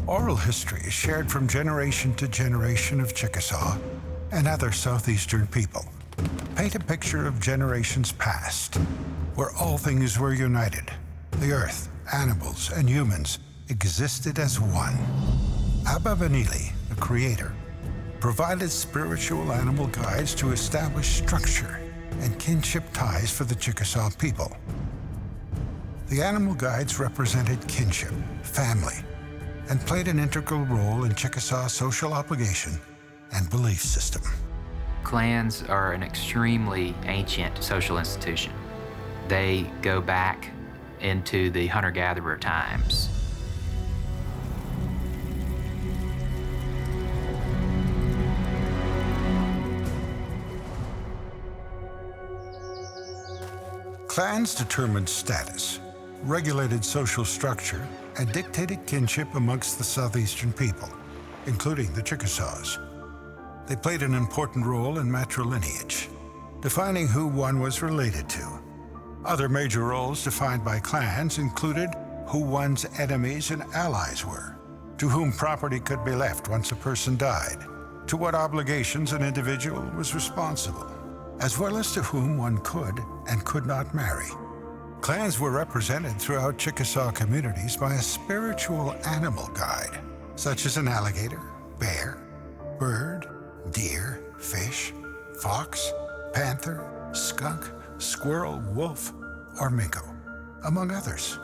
Oral history is shared from generation to generation of Chickasaw and other Southeastern people. Paint a picture of generations past, where all things were united. The earth, animals, and humans existed as one. Aba Binni, the creator, provided spiritual animal guides to establish structure and kinship ties for the Chickasaw people. The animal guides represented kinship, family, and played an integral role in Chickasaw social obligation and belief system. Clans are an extremely ancient social institution. They go back into the hunter-gatherer times. Clans determined status, regulated social structure, and dictated kinship amongst the Southeastern people, including the Chickasaws. They played an important role in matrilineage, defining who one was related to. Other major roles defined by clans included who one's enemies and allies were, to whom property could be left once a person died, to what obligations an individual was responsible, as well as to whom one could and could not marry. Clans were represented throughout Chickasaw communities by a spiritual animal guide, such as an alligator, bear, bird, deer, fish, fox, panther, skunk, squirrel, wolf, or Minko, among others.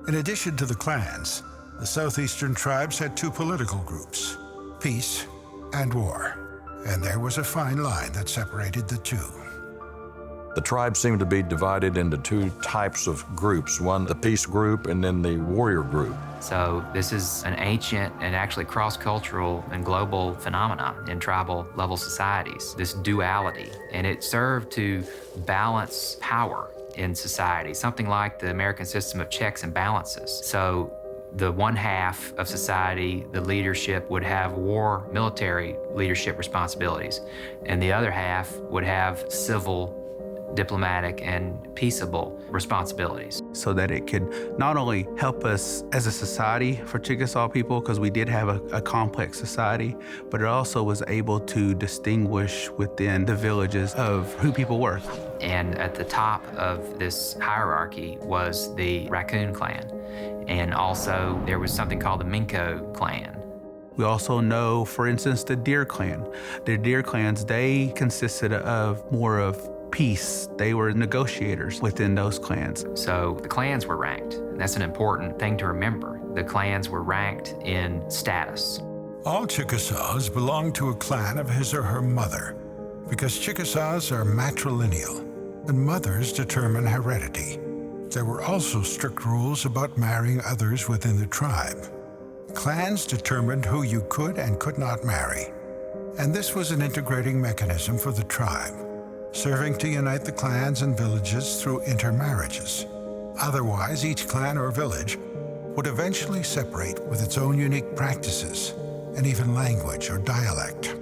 In addition to the clans, the Southeastern tribes had two political groups, peace and war, and there was a fine line that separated the two. The tribes seemed to be divided into two types of groups, one the peace group and then the warrior group. So this is an ancient and actually cross-cultural and global phenomenon in tribal level societies, this duality. And it served to balance power in society, something like the American system of checks and balances. So the one half of society, the leadership, would have war, military leadership responsibilities, and the other half would have civil, diplomatic, and peaceable responsibilities. So that it could not only help us as a society for Chickasaw people, because we did have a complex society, but it also was able to distinguish within the villages of who people were. And at the top of this hierarchy was the Raccoon clan. And also there was something called the Minko clan. We also know, for instance, the Deer clan. The Deer clans, they consisted of more of peace. They were negotiators within those clans. So the clans were ranked. And that's an important thing to remember. The clans were ranked in status. All Chickasaws belonged to a clan of his or her mother, because Chickasaws are matrilineal, and mothers determine heredity. There were also strict rules about marrying others within the tribe. Clans determined who you could and could not marry, and this was an integrating mechanism for the tribe, serving to unite the clans and villages through intermarriages. Otherwise, each clan or village would eventually separate with its own unique practices and even language or dialect.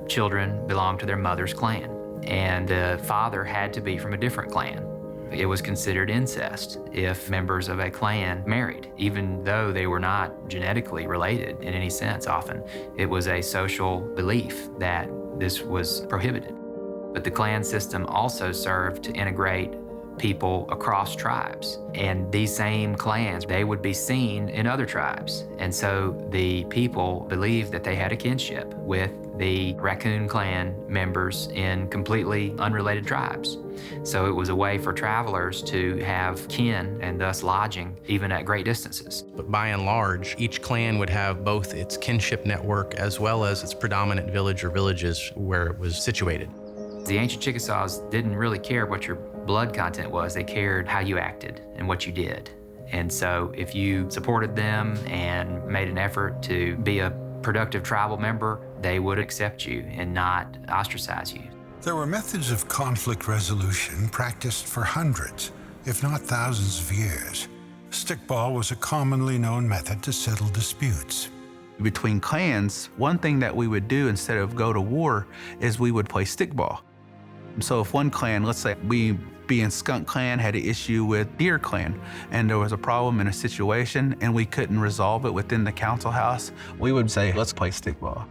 Children belonged to their mother's clan, and the father had to be from a different clan. It was considered incest if members of a clan married, even though they were not genetically related in any sense often. It was a social belief that this was prohibited. But the clan system also served to integrate people across tribes. And these same clans, they would be seen in other tribes. And so the people believed that they had a kinship with the Raccoon clan members in completely unrelated tribes. So it was a way for travelers to have kin and thus lodging even at great distances. But by and large, each clan would have both its kinship network as well as its predominant village or villages where it was situated. The ancient Chickasaws didn't really care what your blood content was. They cared how you acted and what you did. And so if you supported them and made an effort to be a productive tribal member, they would accept you and not ostracize you. There were methods of conflict resolution practiced for hundreds, if not thousands of years. Stickball was a commonly known method to settle disputes. Between clans, one thing that we would do instead of go to war is we would play stickball. So if one clan, let's say we being Skunk Clan had an issue with Deer Clan, and there was a problem in a situation, and we couldn't resolve it within the council house, we would say, let's play stickball.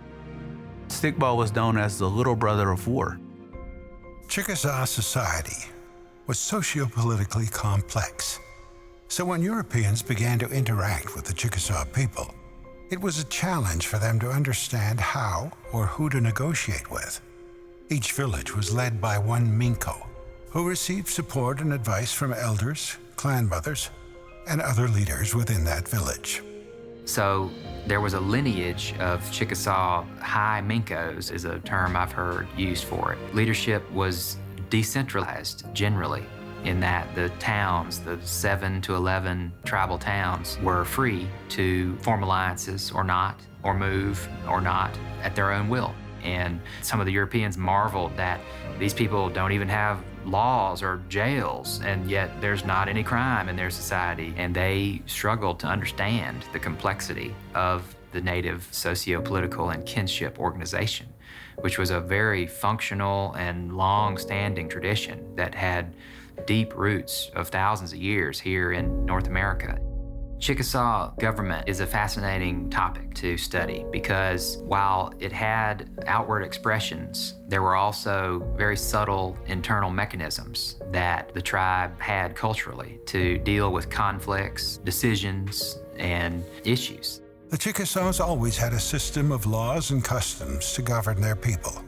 Stickball was known as the little brother of war. Chickasaw society was socio-politically complex. So when Europeans began to interact with the Chickasaw people, it was a challenge for them to understand how or who to negotiate with. Each village was led by one Minko, who received support and advice from elders, clan mothers, and other leaders within that village. So there was a lineage of Chickasaw high Minkos, is a term I've heard used for it. Leadership was decentralized generally, in that the towns, the 7 to 11 tribal towns, were free to form alliances or not, or move or not at their own will. And some of the Europeans marveled that these people don't even have laws or jails, and yet there's not any crime in their society. And they struggled to understand the complexity of the native socio-political and kinship organization, which was a very functional and long-standing tradition that had deep roots of thousands of years here in North America. Chickasaw government is a fascinating topic to study because while it had outward expressions, there were also very subtle internal mechanisms that the tribe had culturally to deal with conflicts, decisions, and issues. The Chickasaws always had a system of laws and customs to govern their people.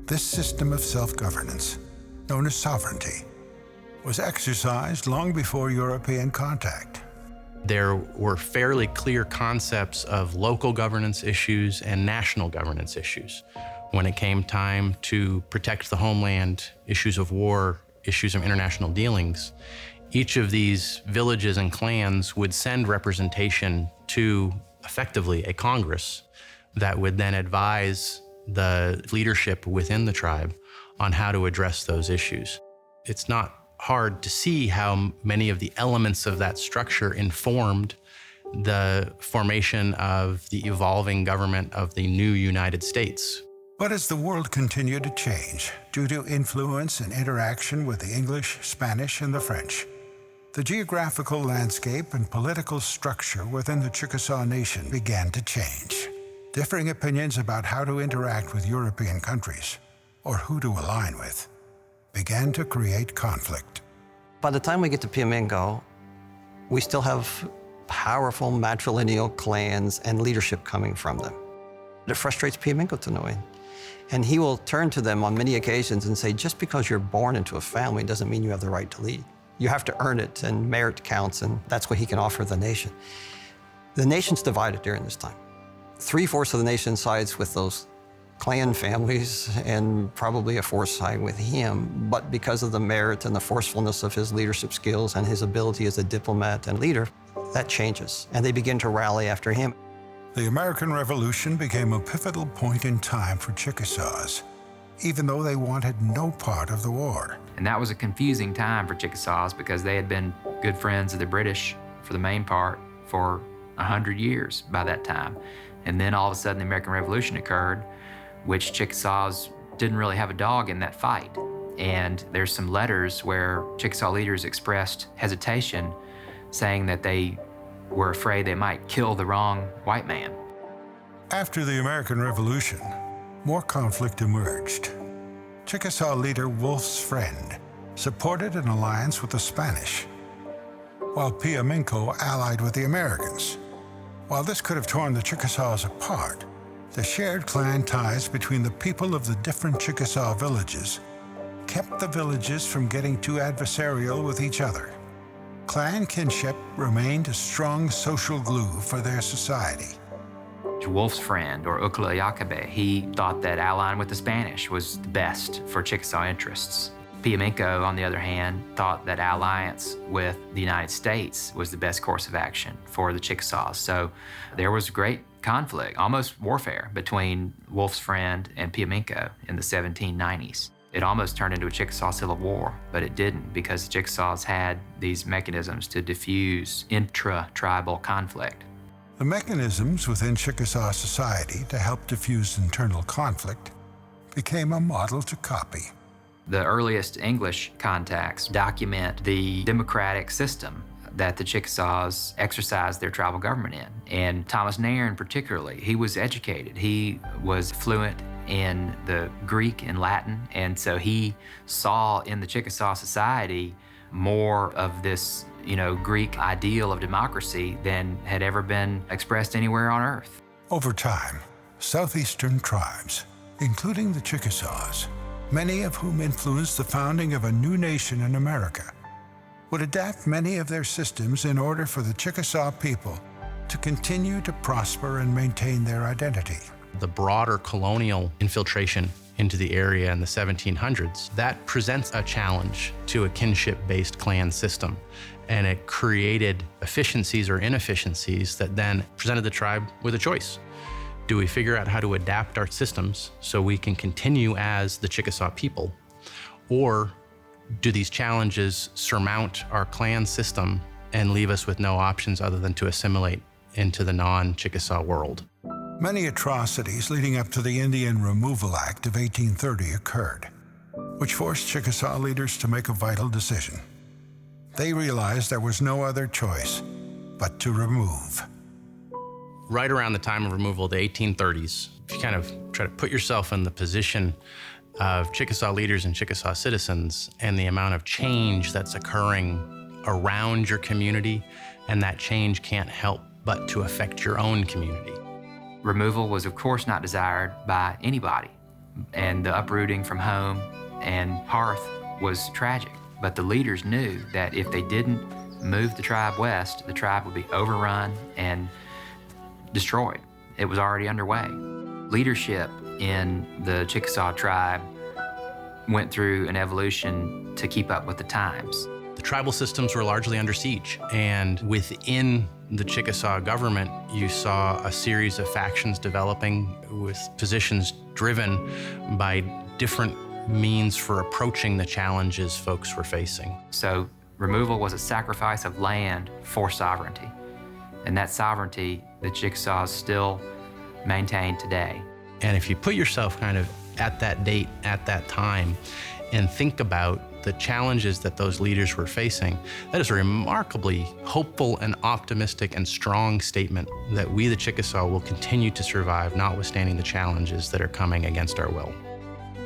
This system of self-governance, known as sovereignty, was exercised long before European contact. There were fairly clear concepts of local governance issues and national governance issues. When it came time to protect the homeland, issues of war, issues of international dealings, each of these villages and clans would send representation to, effectively, a Congress that would then advise the leadership within the tribe on how to address those issues. It's not hard to see how many of the elements of that structure informed the formation of the evolving government of the new United States. But as the world continued to change due to influence and interaction with the English, Spanish, and the French, the geographical landscape and political structure within the Chickasaw Nation began to change. Differing opinions about how to interact with European countries, or who to align with, began to create conflict. By the time we get to Minko, we still have powerful matrilineal clans and leadership coming from them. It frustrates Minko to no end. And he will turn to them on many occasions and say, just because you're born into a family doesn't mean you have the right to lead. You have to earn it, and merit counts, and that's what he can offer the nation. The nation's divided during this time. 3/4 of the nation sides with those clan families, and probably a fourth side with him. But because of the merit and the forcefulness of his leadership skills and his ability as a diplomat and leader, that changes, and they begin to rally after him. The American Revolution became a pivotal point in time for Chickasaws, even though they wanted no part of the war. And that was a confusing time for Chickasaws because they had been good friends of the British, for the main part, for 100 years by that time. And then all of a sudden the American Revolution occurred, which Chickasaws didn't really have a dog in that fight. And there's some letters where Chickasaw leaders expressed hesitation, saying that they were afraid they might kill the wrong white man. After the American Revolution, more conflict emerged. Chickasaw leader Wolf's Friend supported an alliance with the Spanish, while Minko allied with the Americans. While this could have torn the Chickasaws apart, the shared clan ties between the people of the different Chickasaw villages kept the villages from getting too adversarial with each other. Clan kinship remained a strong social glue for their society. Wolf's Friend, or Ukla Yakabe, he thought that allying with the Spanish was the best for Chickasaw interests. Minko, on the other hand, thought that alliance with the United States was the best course of action for the Chickasaws. So there was great conflict, almost warfare, between Wolf's Friend and Minko in the 1790s. It almost turned into a Chickasaw Civil War, but it didn't because the Chickasaws had these mechanisms to diffuse intra-tribal conflict. The mechanisms within Chickasaw society to help diffuse internal conflict became a model to copy. The earliest English contacts document the democratic system that the Chickasaws exercised their tribal government in. And Thomas Nairn particularly, he was educated. He was fluent in the Greek and Latin, and so he saw in the Chickasaw society more of this, Greek ideal of democracy than had ever been expressed anywhere on earth. Over time, Southeastern tribes, including the Chickasaws, many of whom influenced the founding of a new nation in America, would adapt many of their systems in order for the Chickasaw people to continue to prosper and maintain their identity. The broader colonial infiltration into the area in the 1700s, that presents a challenge to a kinship-based clan system. And it created efficiencies or inefficiencies that then presented the tribe with a choice. Do we figure out how to adapt our systems so we can continue as the Chickasaw people? Or do these challenges surmount our clan system and leave us with no options other than to assimilate into the non-Chickasaw world? Many atrocities leading up to the Indian Removal Act of 1830 occurred, which forced Chickasaw leaders to make a vital decision. They realized there was no other choice but to remove. Right around the time of removal, the 1830s, if you kind of try to put yourself in the position of Chickasaw leaders and Chickasaw citizens and the amount of change that's occurring around your community, and that change can't help but to affect your own community. Removal was, of course, not desired by anybody, and the uprooting from home and hearth was tragic. But the leaders knew that if they didn't move the tribe west, the tribe would be overrun and destroyed. It was already underway. Leadership in the Chickasaw tribe went through an evolution to keep up with the times. The tribal systems were largely under siege, and within the Chickasaw government, you saw a series of factions developing with positions driven by different means for approaching the challenges folks were facing. So removal was a sacrifice of land for sovereignty. And that sovereignty the Chickasaws still maintain today. And if you put yourself kind of at that date, at that time, and think about the challenges that those leaders were facing, that is a remarkably hopeful and optimistic and strong statement that we, the Chickasaw, will continue to survive, notwithstanding the challenges that are coming against our will.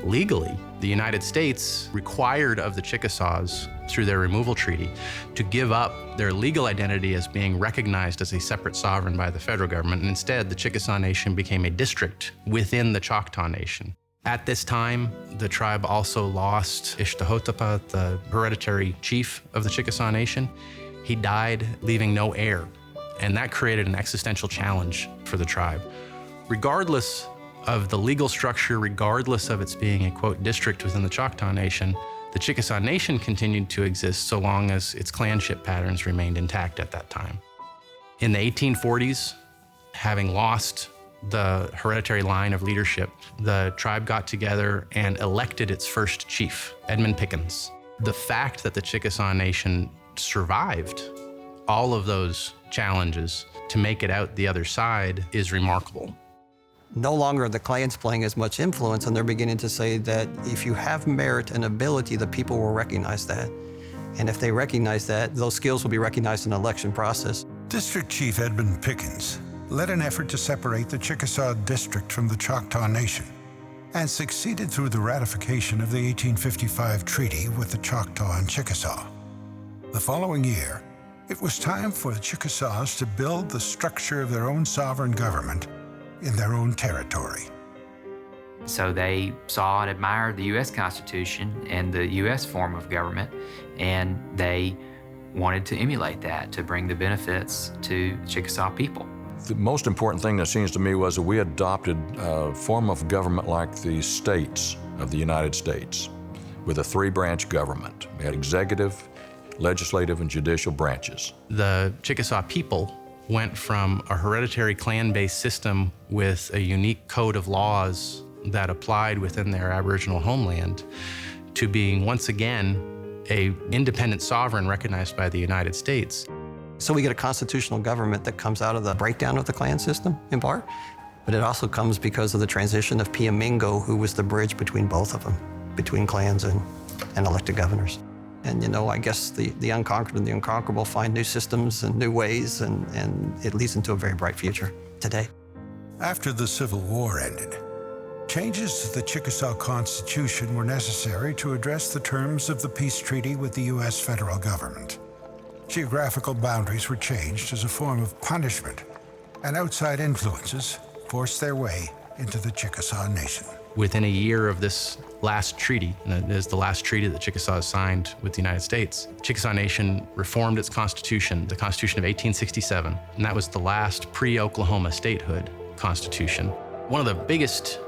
Legally, the United States required of the Chickasaws, through their removal treaty, to give up their legal identity as being recognized as a separate sovereign by the federal government, and instead the Chickasaw Nation became a district within the Choctaw Nation. At this time, the tribe also lost Ishtahotapa, the hereditary chief of the Chickasaw Nation. He died, leaving no heir, and that created an existential challenge for the tribe. Regardless of the legal structure, regardless of its being a, quote, district within the Choctaw Nation, the Chickasaw Nation continued to exist so long as its clanship patterns remained intact at that time. In the 1840s, having lost the hereditary line of leadership, the tribe got together and elected its first chief, Edmund Pickens. The fact that the Chickasaw Nation survived all of those challenges to make it out the other side is remarkable. No longer are the clans playing as much influence, and they're beginning to say that if you have merit and ability, the people will recognize that. And if they recognize that, those skills will be recognized in the election process. District Chief Edmund Pickens led an effort to separate the Chickasaw District from the Choctaw Nation and succeeded through the ratification of the 1855 treaty with the Choctaw and Chickasaw. The following year, it was time for the Chickasaws to build the structure of their own sovereign government in their own territory. So they saw and admired the U.S. Constitution and the U.S. form of government, and they wanted to emulate that to bring the benefits to the Chickasaw people. The most important thing that seems to me was that we adopted a form of government like the states of the United States, with a three-branch government. We had executive, legislative, and judicial branches. The Chickasaw people went from a hereditary clan-based system with a unique code of laws that applied within their Aboriginal homeland to being once again an independent sovereign recognized by the United States. So we get a constitutional government that comes out of the breakdown of the clan system, in part, but it also comes because of the transition of Minko, who was the bridge between both of them. between clans and elected governors. And you know, I guess the unconquered and the unconquerable find new systems and new ways, and it leads into a very bright future today. After the Civil War ended, changes to the Chickasaw Constitution were necessary to address the terms of the peace treaty with the U.S. federal government. Geographical boundaries were changed as a form of punishment, and outside influences forced their way into the Chickasaw Nation. Within a year of this last treaty, and it is the last treaty that Chickasaws signed with the United States, Chickasaw Nation reformed its constitution, the Constitution of 1867, and that was the last pre-Oklahoma statehood constitution. One of the biggest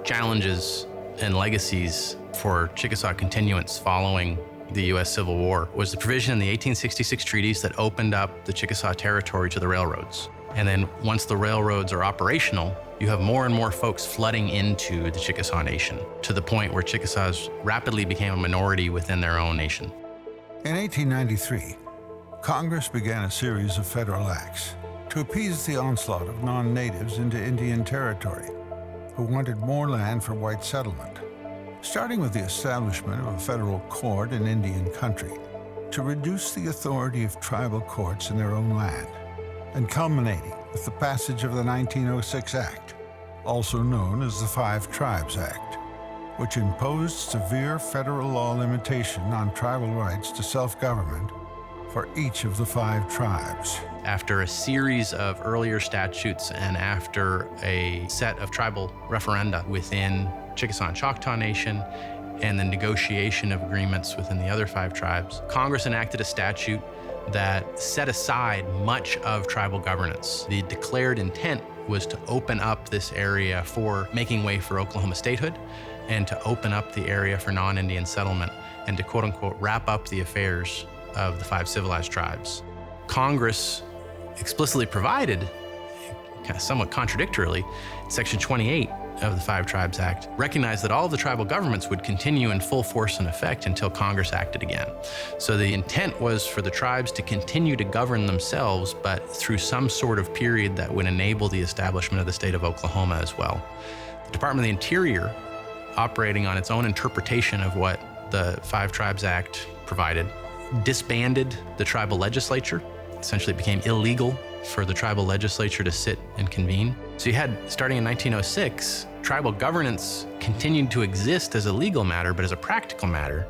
challenges and legacies for Chickasaw continuance following the U.S. Civil War was the provision in the 1866 treaties that opened up the Chickasaw territory to the railroads. And then once the railroads are operational, you have more and more folks flooding into the Chickasaw Nation, to the point where Chickasaws rapidly became a minority within their own nation. In 1893, Congress began a series of federal acts to appease the onslaught of non-natives into Indian territory who wanted more land for white settlement, starting with the establishment of a federal court in Indian country to reduce the authority of tribal courts in their own land, and culminating with the passage of the 1906 Act, also known as the Five Tribes Act, which imposed severe federal law limitation on tribal rights to self-government for each of the 5 tribes. After a series of earlier statutes and after a set of tribal referenda within Chickasaw and Choctaw Nation and the negotiation of agreements within the other 5 tribes, Congress enacted a statute that set aside much of tribal governance. The declared intent was to open up this area for making way for Oklahoma statehood and to open up the area for non-Indian settlement and to quote unquote wrap up the affairs of the 5 civilized tribes. Congress explicitly provided, kind of somewhat contradictorily, Section 28 of the Five Tribes Act recognized that all of the tribal governments would continue in full force and effect until Congress acted again. So the intent was for the tribes to continue to govern themselves, but through some sort of period that would enable the establishment of the state of Oklahoma as well. The Department of the Interior, operating on its own interpretation of what the Five Tribes Act provided, disbanded the tribal legislature. Essentially, it became illegal for the tribal legislature to sit and convene. So you had, starting in 1906, tribal governance continued to exist as a legal matter, but as a practical matter,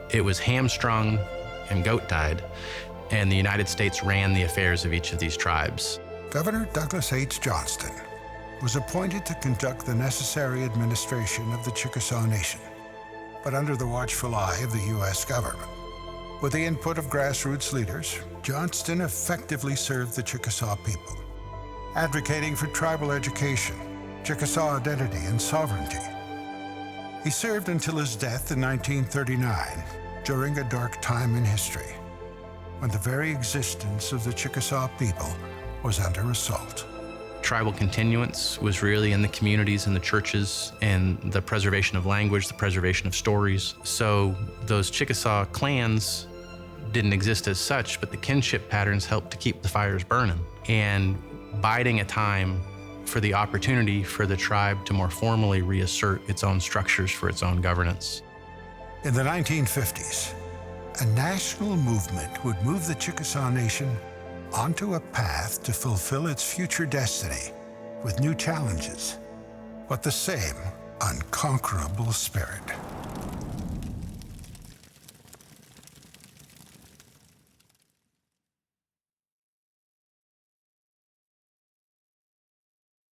it was hamstrung and goat-tied, and the United States ran the affairs of each of these tribes. Governor Douglas H. Johnston was appointed to conduct the necessary administration of the Chickasaw Nation, but under the watchful eye of the U.S. government. With the input of grassroots leaders, Johnston effectively served the Chickasaw people, advocating for tribal education, Chickasaw identity, and sovereignty. He served until his death in 1939, during a dark time in history, when the very existence of the Chickasaw people was under assault. Tribal continuance was really in the communities and the churches and the preservation of language, the preservation of stories. So those Chickasaw clans didn't exist as such, but the kinship patterns helped to keep the fires burning and biding a time for the opportunity for the tribe to more formally reassert its own structures for its own governance. In the 1950s, a national movement would move the Chickasaw Nation onto a path to fulfill its future destiny with new challenges, but the same unconquerable spirit.